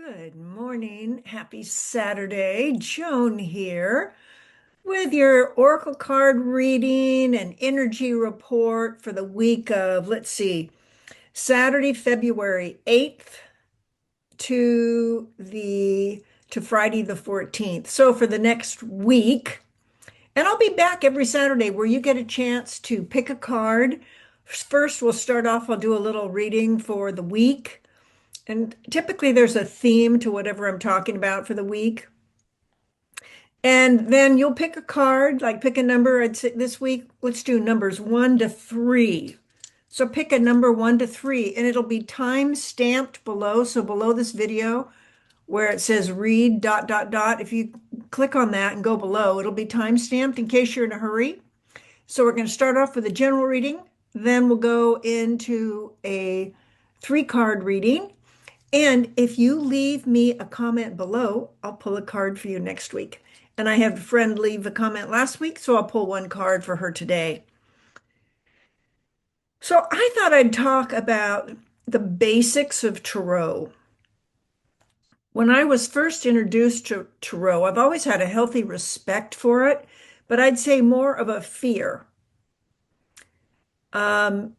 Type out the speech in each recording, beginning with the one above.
Good morning. Happy Saturday. Joan here with your Oracle card reading and energy report for the week of, let's see, Saturday, February 8th to the to Friday the 14th. So for the next week, and I'll be back every Saturday where you get a chance to pick a card. First, we'll start off, I'll do a little reading for the week. And typically there's a theme to whatever I'm talking about for the week. And then you'll pick a card, like pick a number. I'd say this week, let's do numbers 1 to 3. So pick a number 1 to 3, and it'll be time stamped below. So below this video where it says read dot dot dot, if you click on that and go below, it'll be time stamped in case you're in a hurry. So we're going to start off with a general reading. Then we'll go into a 3 card reading. And if you leave me a comment below, I'll pull a card for you next week. And I had a friend leave a comment last week, so I'll pull one card for her today. So I thought I'd talk about the basics of tarot. When I was first introduced to tarot, I've always had a healthy respect for it, but I'd say more of a fear. Um,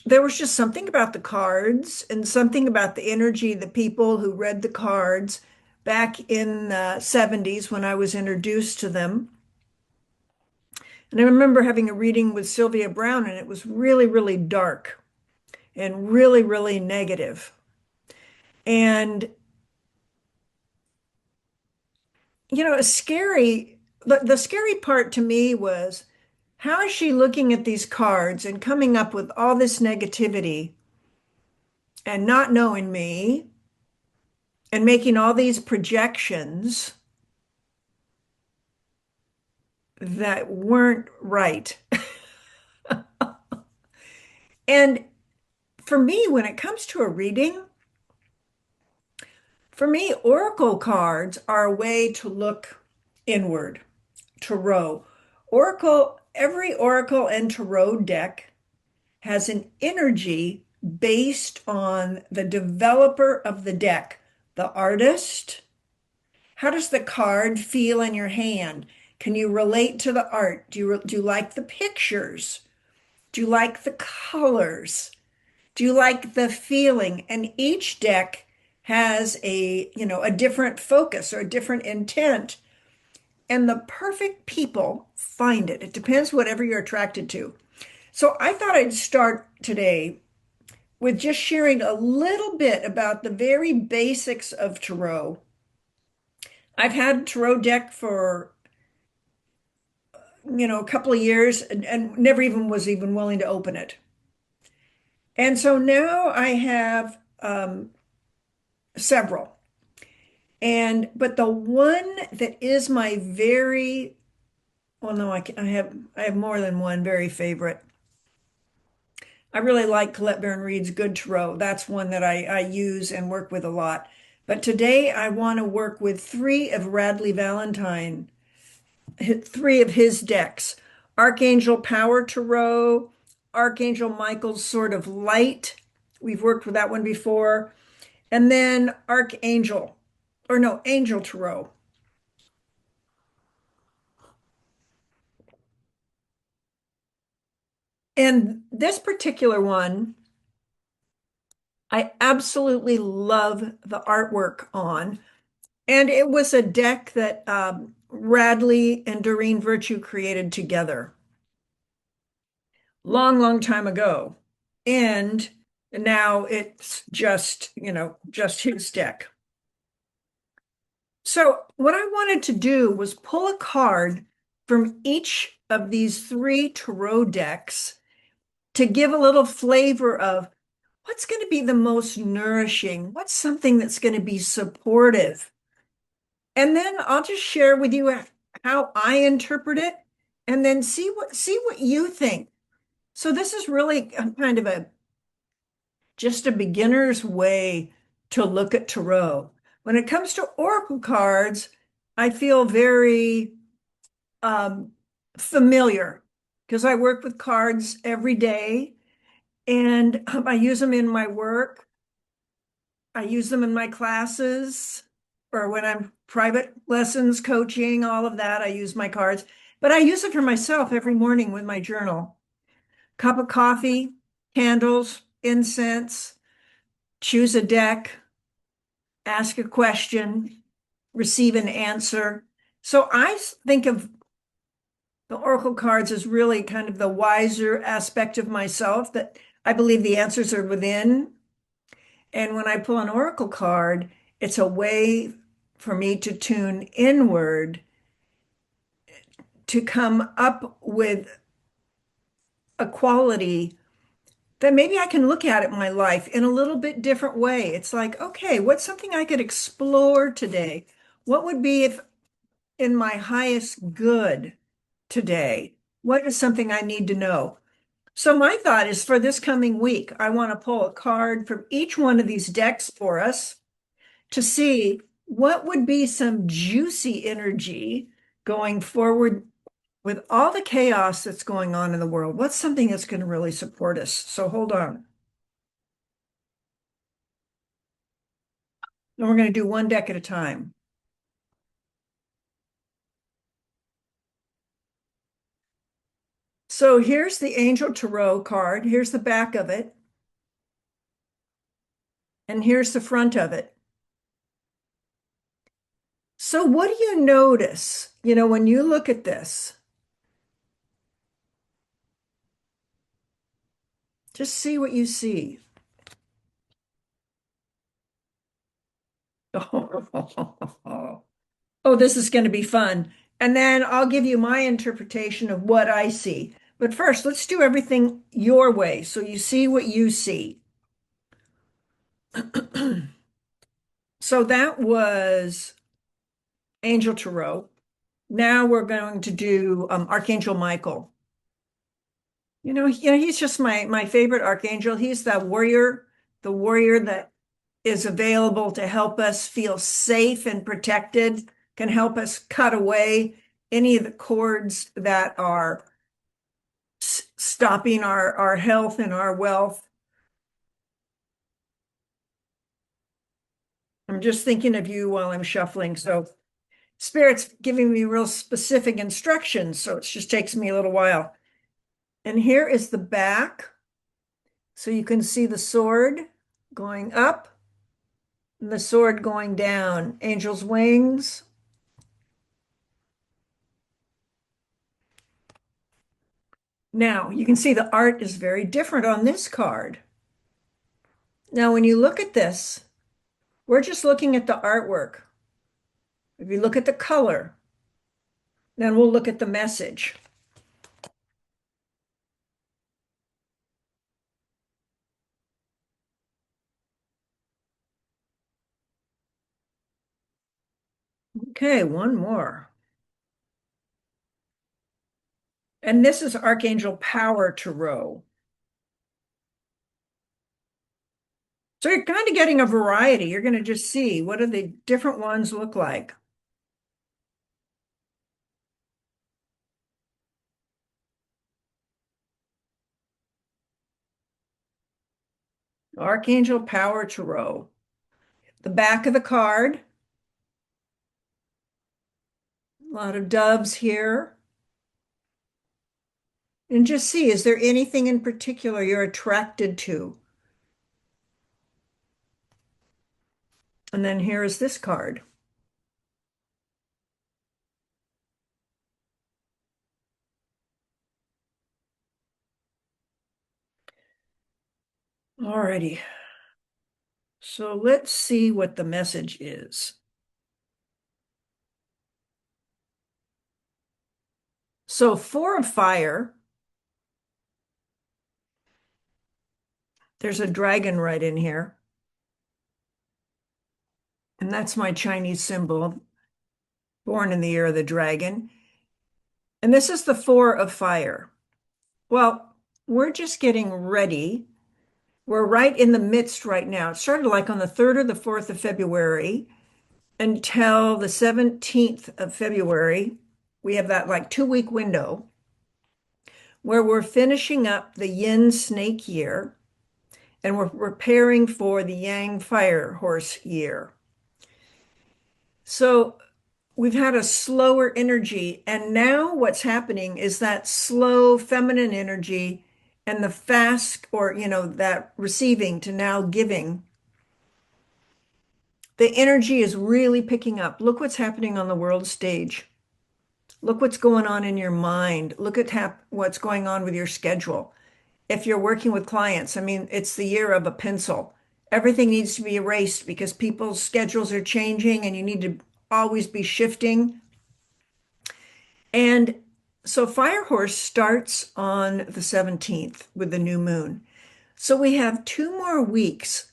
there was just something about the cards and something about the energy, the people who read the cards back in the 70s when I was introduced to them. And I remember having a reading with Sylvia Brown, and it was really, really dark and really, really negative. And, the scary part to me was how is she looking at these cards and coming up with all this negativity and not knowing me and making all these projections that weren't right. And for me, when it comes to a reading, for me, oracle cards are a way to look inward, tarot. Every oracle and tarot deck has an energy based on the developer of the deck, the artist. How does the card feel in your hand? Can you relate to the art? Do you like the pictures? Do you like the colors? Do you like the feeling? And each deck has a different focus or a different intent. And the perfect people find it. It depends whatever you're attracted to. So I thought I'd start today with just sharing a little bit about the very basics of tarot. I've had a tarot deck for a couple of years and never even was even willing to open it. And so now I have several. But the one that is my very, well, no, I have more than one very favorite. I really like Colette Baron Reid's Good Tarot. That's one that I use and work with a lot. But today I want to work with three of Radley Valentine, three of his decks. Archangel Power Tarot, Archangel Michael's Sword of Light. We've worked with that one before. And then Angel Tarot. And this particular one, I absolutely love the artwork on. And it was a deck that Radley and Doreen Virtue created together long, long time ago. And now it's just his deck. So what I wanted to do was pull a card from each of these three tarot decks to give a little flavor of what's going to be the most nourishing, what's something that's going to be supportive. And then I'll just share with you how I interpret it and then see what you think. So this is really kind of a just a beginner's way to look at tarot. When it comes to oracle cards, I feel very um, familiar because I work with cards every day and I use them in my work. I use them in my classes or when I'm private lessons, coaching, all of that. I use my cards, but I use it for myself every morning with my journal. Cup of coffee, candles, incense, choose a deck, ask a question, receive an answer. So I think of the oracle cards as really kind of the wiser aspect of myself that I believe the answers are within. And when I pull an oracle card, it's a way for me to tune inward to come up with a quality that maybe I can look at it in my life in a little bit different way. It's like, okay, what's something I could explore today? What would be if in my highest good today? What is something I need to know? So my thought is for this coming week, I want to pull a card from each one of these decks for us to see what would be some juicy energy going forward with all the chaos that's going on in the world. What's something that's going to really support us? So hold on. And we're going to do one deck at a time. So here's the Angel Tarot card. Here's the back of it. And here's the front of it. So what do you notice, when you look at this? Just see what you see. Oh, this is going to be fun. And then I'll give you my interpretation of what I see. But first, let's do everything your way so you see what you see. So that was Angel Tarot. Now we're going to do Archangel Michael. He's just my favorite archangel. He's the warrior that is available to help us feel safe and protected, can help us cut away any of the cords that are stopping our health and our wealth. I'm just thinking of you while I'm shuffling. So Spirit's giving me real specific instructions, so it just takes me a little while. And here is the back. So you can see the sword going up and the sword going down. Angel's wings. Now, you can see the art is very different on this card. Now, when you look at this, we're just looking at the artwork. If you look at the color, then we'll look at the message. Okay, one more. And this is Archangel Power Tarot. So you're kind of getting a variety. You're going to just see what do the different ones look like. Archangel Power Tarot. The back of the card, a lot of doves here. And just see, is there anything in particular you're attracted to? And then here is this card. Alrighty. So let's see what the message is. So 4 of fire, there's a dragon right in here. And that's my Chinese symbol, born in the year of the dragon. And this is the 4 of fire. Well, we're just getting ready. We're right in the midst right now. It started like on the 3rd or the 4th of February until the 17th of February. We have that like 2-week window where we're finishing up the yin snake year. and we're preparing for the Yang Fire Horse year. So we've had a slower energy, and now what's happening is that slow feminine energy and the fast, or that receiving to now giving, the energy is really picking up. Look what's happening on the world stage. Look what's going on in your mind. Look at what's going on with your schedule. If you're working with clients, I mean, it's the year of a pencil. Everything needs to be erased because people's schedules are changing and you need to always be shifting. And so Firehorse starts on the 17th with the new moon. So we have 2 more weeks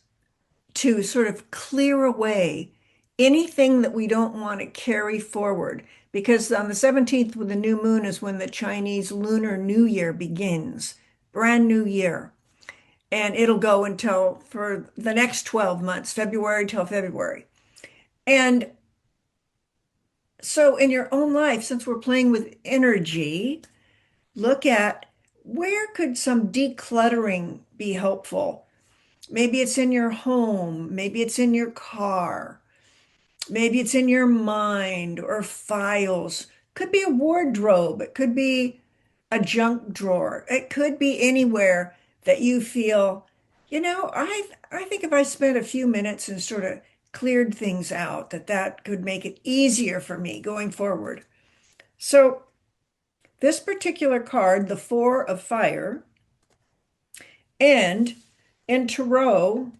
to sort of clear away anything that we don't want to carry forward. Because on the 17th, with the new moon, is when the Chinese Lunar New Year begins, brand new year. And it'll go until for the next 12 months, February till February. And so in your own life, since we're playing with energy, look at where could some decluttering be helpful? Maybe it's in your home, maybe it's in your car, maybe it's in your mind or files. Could be a wardrobe, it could be a junk drawer, it could be anywhere that you feel, I think if I spent a few minutes and sort of cleared things out, that could make it easier for me going forward. So this particular card, the Four of Fire, and in Tarot,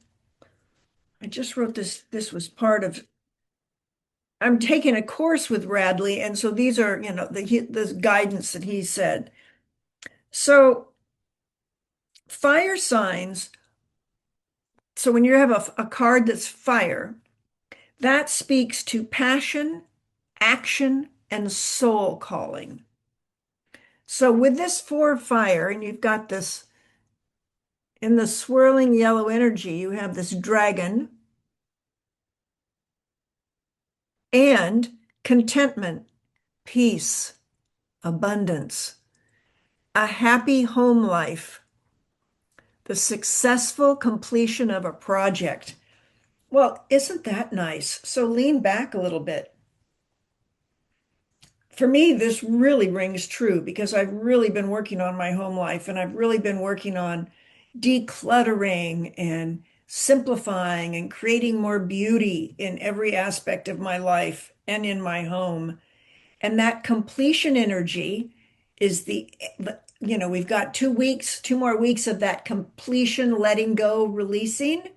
I just wrote this. This was part of, I'm taking a course with Radley, and so these are, the guidance that he said. So fire signs, so when you have a card that's fire, that speaks to passion, action, and soul calling. So with this four of fire, and you've got this in the swirling yellow energy, you have this dragon and contentment, peace, abundance, a happy home life, the successful completion of a project. Well, isn't that nice? So lean back a little bit. For me, this really rings true because I've really been working on my home life and I've really been working on decluttering and simplifying and creating more beauty in every aspect of my life and in my home. And that completion energy is we've got 2 weeks, 2 more weeks of that completion, letting go, releasing.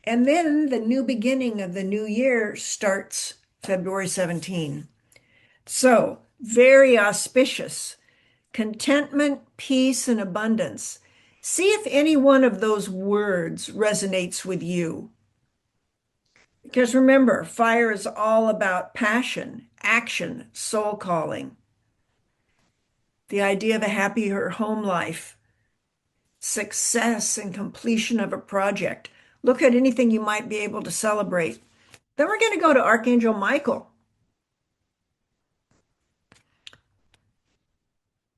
And then the new beginning of the new year starts February 17. So very auspicious. Contentment, peace, and abundance. See if any one of those words resonates with you. Because remember, fire is all about passion, action, soul calling. The idea of a happier home life, success and completion of a project. Look at anything you might be able to celebrate. Then we're going to go to Archangel Michael.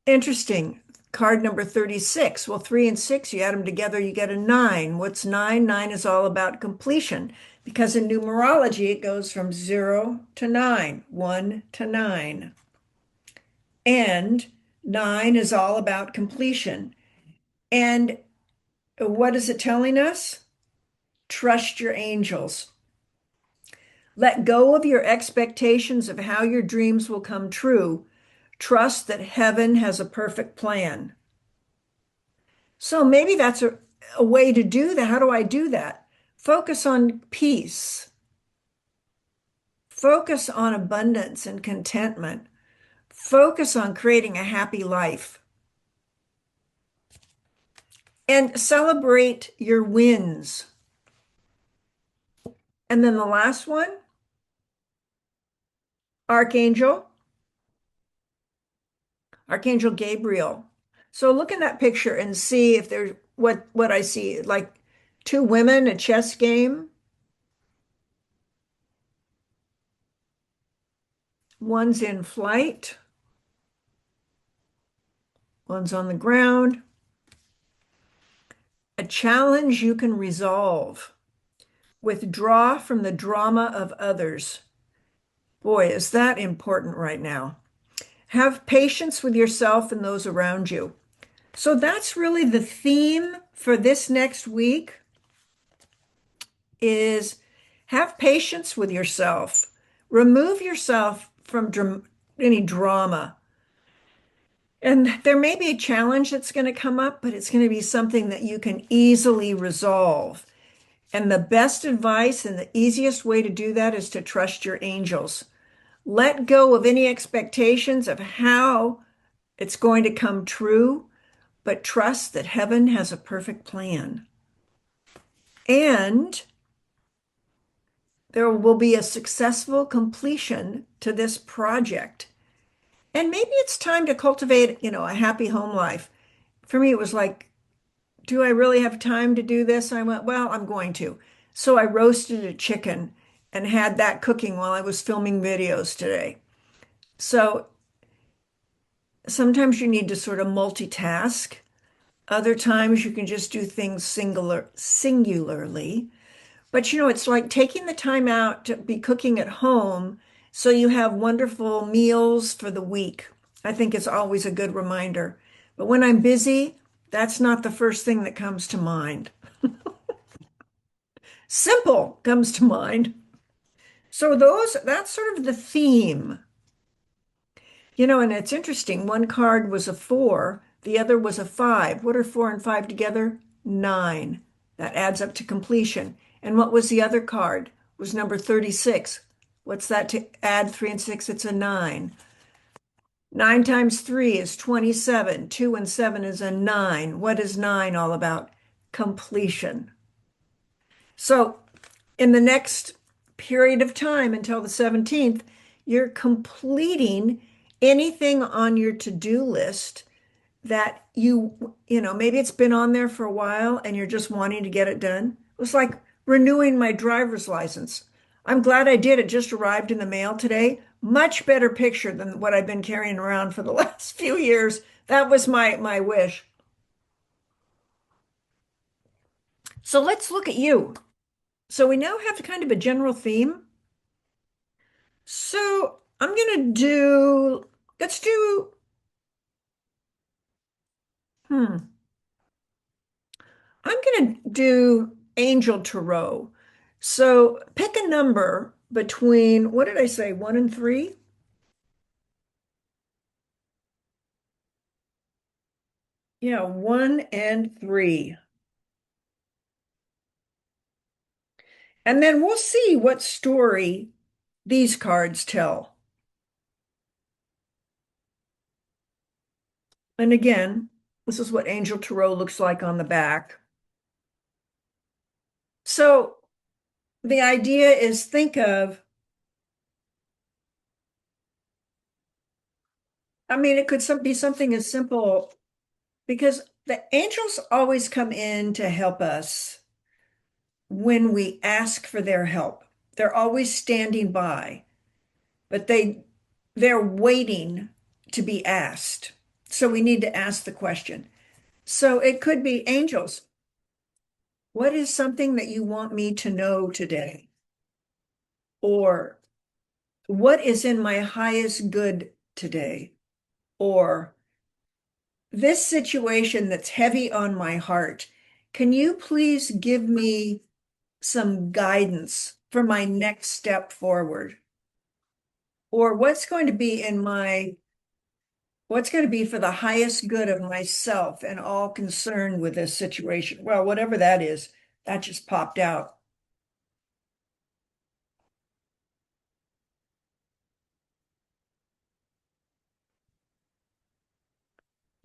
Interesting. Card number 36. Well, 3 and 6, you add them together, you get a 9. What's 9? 9 is all about completion because in numerology, it goes from 0 to 9, 1 to 9. And 9 is all about completion. And what is it telling us? Trust your angels. Let go of your expectations of how your dreams will come true. Trust that heaven has a perfect plan. So maybe that's a way to do that. How do I do that? Focus on peace. Focus on abundance and contentment. Focus on creating a happy life. And celebrate your wins. And then the last one, Archangel, Archangel Gabriel. So look in that picture and see if there's what I see, like two women, a chess game. One's in flight, one's on the ground. challenge you can resolve. Withdraw from the drama of others. Boy, is that important right now. Have patience with yourself and those around you. So that's really the theme for this next week is have patience with yourself. Remove yourself from any drama. And there may be a challenge that's going to come up, but it's going to be something that you can easily resolve. And the best advice and the easiest way to do that is to trust your angels. Let go of any expectations of how it's going to come true, but trust that heaven has a perfect plan. And there will be a successful completion to this project. And maybe it's time to cultivate, a happy home life. For me, it was like, do I really have time to do this? I went, well, I'm going to. So I roasted a chicken and had that cooking while I was filming videos today. So sometimes you need to sort of multitask. Other times you can just do things singularly. But it's like taking the time out to be cooking at home so you have wonderful meals for the week. I think it's always a good reminder. But when I'm busy, that's not the first thing that comes to mind. Simple comes to mind. So that's sort of the theme. And it's interesting. One card was a 4, the other was a 5. What are 4 and 5 together? 9. That adds up to completion. And what was the other card? Was number 36. What's that to add 3 and 6? It's a 9. 9 times 3 is 27. 2 and 7 is a 9. What is 9 all about? Completion. So in the next period of time until the 17th, you're completing anything on your to-do list that maybe it's been on there for a while and you're just wanting to get it done. It was like renewing my driver's license. I'm glad I did. It just arrived in the mail today. Much better picture than what I've been carrying around for the last few years. That was my wish. So let's look at you. So we now have kind of a general theme. So let's do, hmm, I'm going to do Angel Tarot. So pick a number between, what did I say, 1 and 3? Yeah, 1 and 3. And then we'll see what story these cards tell. And again, this is what Angel Tarot looks like on the back. So the idea is it could be something as simple because the angels always come in to help us when we ask for their help. They're always standing by, but they're waiting to be asked. So we need to ask the question. So it could be angels. What is something that you want me to know today? Or what is in my highest good today? Or this situation that's heavy on my heart, can you please give me some guidance for my next step forward? Or what's going to be for the highest good of myself and all concerned with this situation? Well, whatever that is, that just popped out.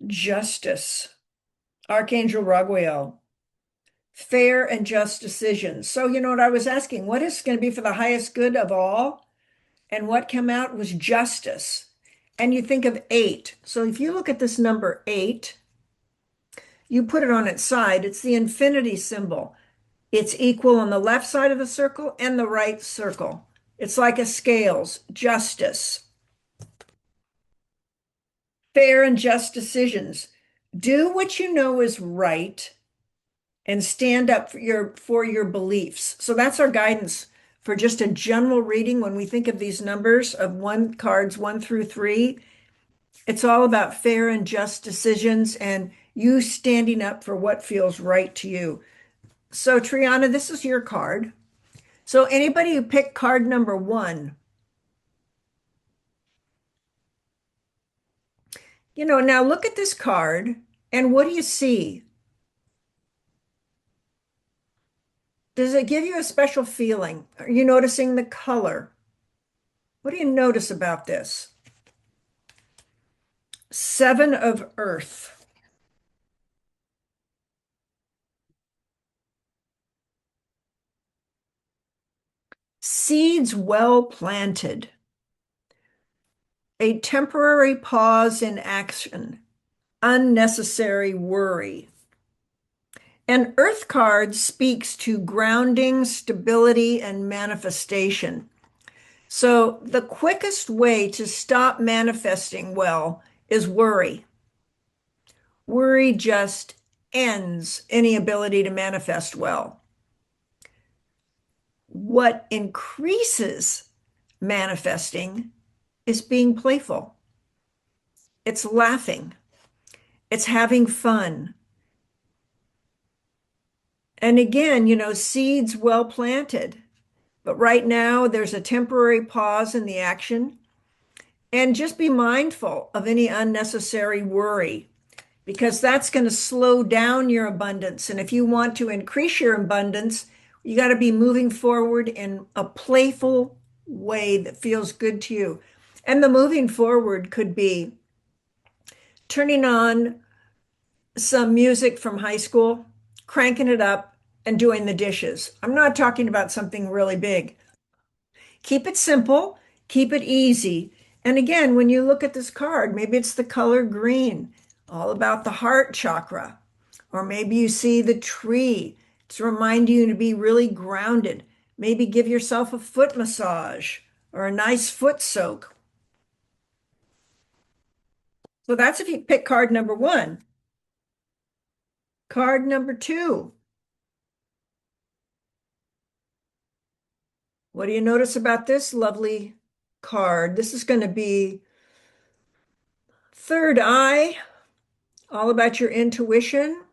Justice. Archangel Raguel. Fair and just decisions. So, you know what I was asking? What is going to be for the highest good of all? And what came out was justice. And you think of 8. So if you look at this number 8, you put it on its side, it's the infinity symbol. It's equal on the left side of the circle and the right circle. It's like a scales, justice, fair and just decisions. Do what you know is right and stand up for your beliefs. So that's our guidance for just a general reading. When we think of these numbers of one cards 1 through 3, it's all about fair and just decisions and you standing up for what feels right to you. So Triana, this is your card. So anybody who picked card number 1, now look at this card and what do you see? Does it give you a special feeling? Are you noticing the color? What do you notice about this? 7 of Earth. Seeds well planted. A temporary pause in action. Unnecessary worry. An Earth card speaks to grounding, stability, and manifestation. So the quickest way to stop manifesting well is worry. Worry just ends any ability to manifest well. What increases manifesting is being playful. It's laughing. It's having fun. And again, seeds well planted. But right now, there's a temporary pause in the action. And just be mindful of any unnecessary worry because that's going to slow down your abundance. And if you want to increase your abundance, you got to be moving forward in a playful way that feels good to you. And the moving forward could be turning on some music from high school, cranking it up, and doing the dishes. I'm not talking about something really big. Keep it simple, keep it easy. And again, when you look at this card, maybe it's the color green, all about the heart chakra. Or maybe you see the tree to remind you to be really grounded. Maybe give yourself a foot massage or a nice foot soak. So that's if you pick card number 1. Card number 2. What do you notice about this lovely card? This is going to be third eye, all about your intuition.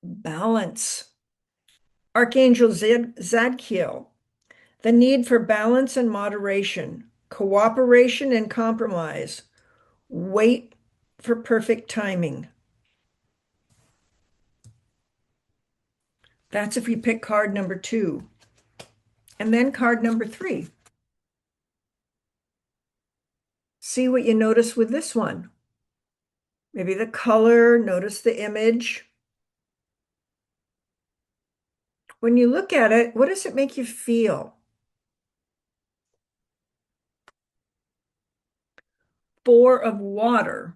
Balance. Archangel Zadkiel, the need for balance and moderation, cooperation and compromise. Wait for perfect timing. That's if you pick card number 2. And then card number 3. See what you notice with this one. Maybe the color, notice the image. When you look at it, what does it make you feel? 4 of water.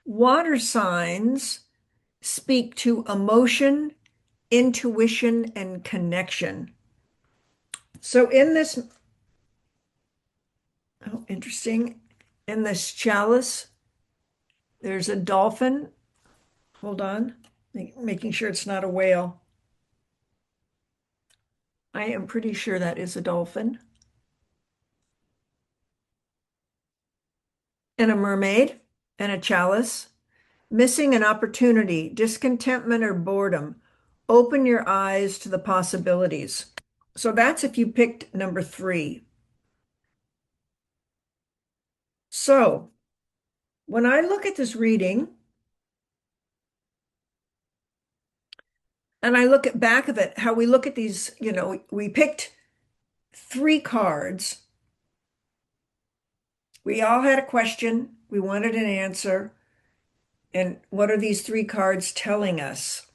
Water signs speak to emotion, intuition, and connection. So in this, oh, interesting, in this chalice, there's a dolphin. Hold on, making sure it's not a whale. I am pretty sure that is a dolphin. And a mermaid and a chalice. Missing an opportunity, discontentment, or boredom. Open your eyes to the possibilities. So that's if you picked number 3. So when I look at this reading and I look at back of it, how we look at these, we picked 3 cards. We all had a question. We wanted an answer. And what are these 3 cards telling us?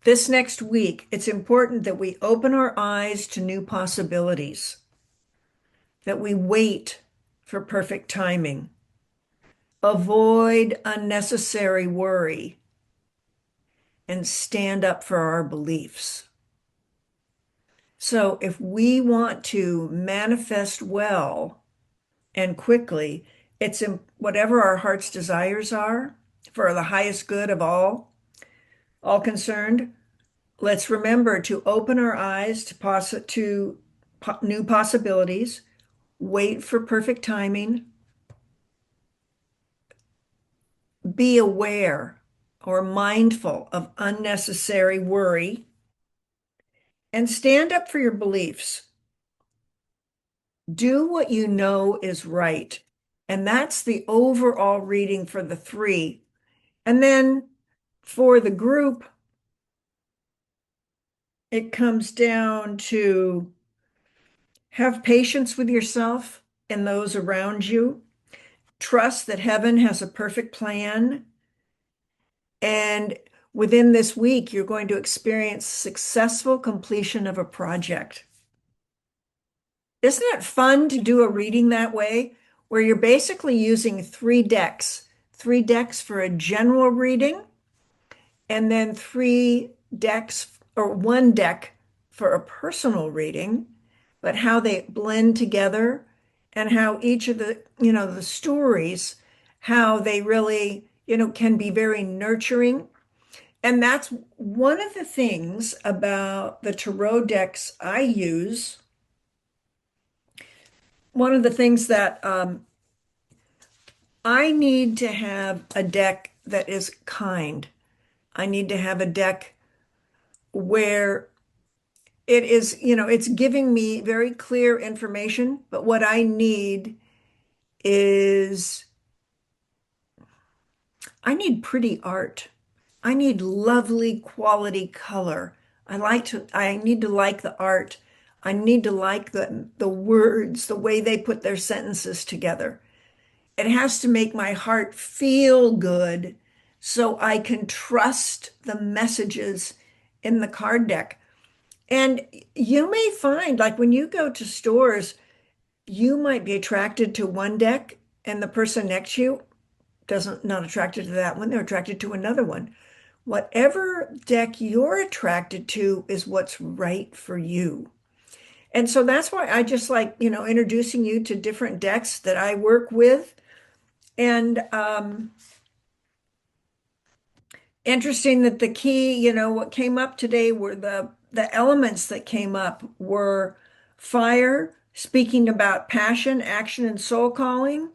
This next week, it's important that we open our eyes to new possibilities, that we wait for perfect timing, avoid unnecessary worry, and stand up for our beliefs. So if we want to manifest well and quickly, whatever our heart's desires are for the highest good of all concerned. Let's remember to open our eyes to new possibilities, wait for perfect timing, be aware or mindful of unnecessary worry, and stand up for your beliefs. Do what you know is right. And that's the overall reading for the three. And then for the group, it comes down to have patience with yourself and those around you. Trust that heaven has a perfect plan. And within this week, you're going to experience successful completion of a project. Isn't it fun to do a reading that way, where you're basically using three decks for a general reading, and then three decks or one deck for a personal reading, but how they blend together and how each of the stories, how they really, can be very nurturing. And that's one of the things about the tarot decks I use. One of the things that I need to have a deck that is kind. I need to have a deck where it's giving me very clear information, but what I need is I need pretty art. I need lovely quality color. I need to like the art. I need to like the words, the way they put their sentences together. It has to make my heart feel good so I can trust the messages in the card deck. And you may find, like when you go to stores, you might be attracted to one deck and the person next to you doesn't not attracted to that one, they're attracted to another one. Whatever deck you're attracted to is what's right for you. And so that's why I just like, introducing you to different decks that I work with. And interesting that the key, what came up today were the elements that came up were fire, speaking about passion, action, and soul calling;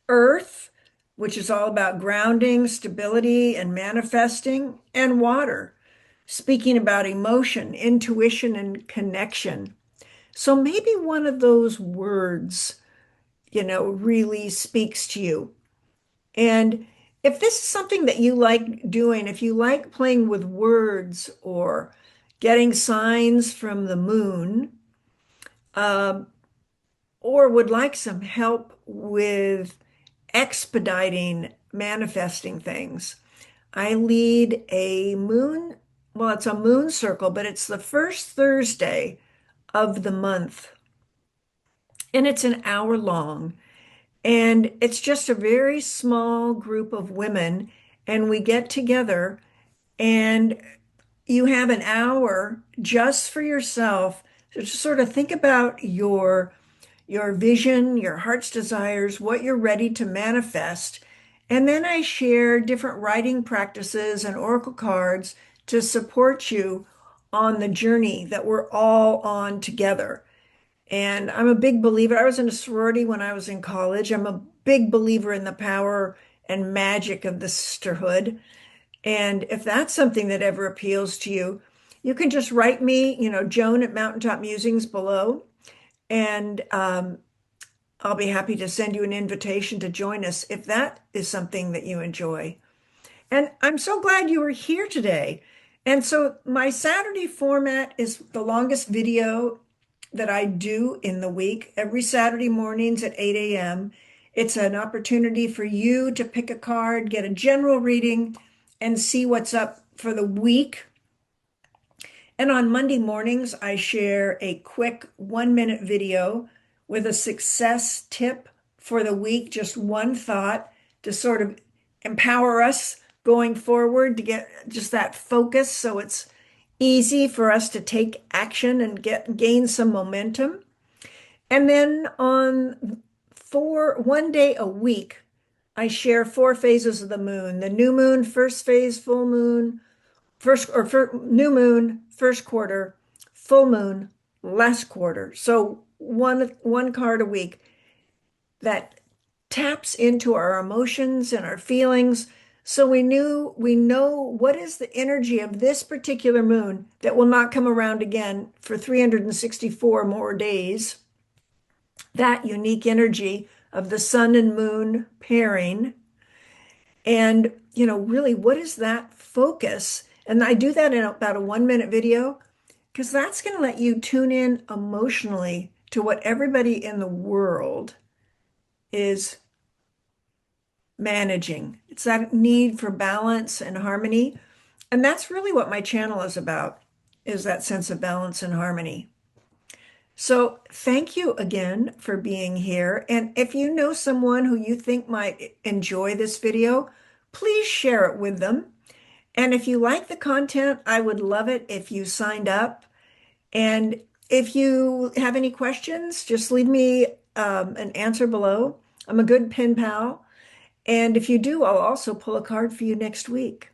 earth, which is all about grounding, stability, and manifesting; and water, speaking about emotion, intuition, and connection. So maybe one of those words, really speaks to you. And if this is something that you like doing, if you like playing with words or getting signs from the moon, um, or would like some help with expediting manifesting things, I lead it's a moon circle, but it's the first Thursday of the month, and it's an hour long. And it's just a very small group of women, and we get together, and you have an hour just for yourself to just sort of think about your vision, your heart's desires, what you're ready to manifest. And then I share different writing practices and oracle cards to support you on the journey that we're all on together. And I'm a big believer. I was in a sorority when I was in college. I'm a big believer in the power and magic of the sisterhood. And if that's something that ever appeals to you, you can just write me, Joan at Mountaintop Musings below. And I'll be happy to send you an invitation to join us if that is something that you enjoy. And I'm so glad you were here today. And so my Saturday format is the longest video that I do in the week, every Saturday mornings at 8 a.m. It's an opportunity for you to pick a card, get a general reading, and see what's up for the week. And on Monday mornings, I share a quick 1-minute video with a success tip for the week, just one thought to sort of empower us going forward to get just that focus so it's easy for us to take action and gain some momentum. And then on one day a week, I share four phases of the moon. The new moon, first phase, full moon, new moon, first quarter, full moon, last quarter. So one card a week that taps into our emotions and our feelings. So we know what is the energy of this particular moon that will not come around again for 364 more days. That unique energy of the sun and moon pairing. And, really, what is that focus? And I do that in about a 1 minute video because that's going to let you tune in emotionally to what everybody in the world is managing. It's that need for balance and harmony. And that's really what my channel is about, is that sense of balance and harmony. So thank you again for being here. And if you know someone who you think might enjoy this video, please share it with them. And if you like the content, I would love it if you signed up. And if you have any questions, just leave me an answer below. I'm a good pen pal. And if you do, I'll also pull a card for you next week.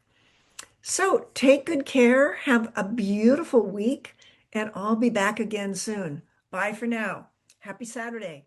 So take good care, have a beautiful week, and I'll be back again soon. Bye for now. Happy Saturday.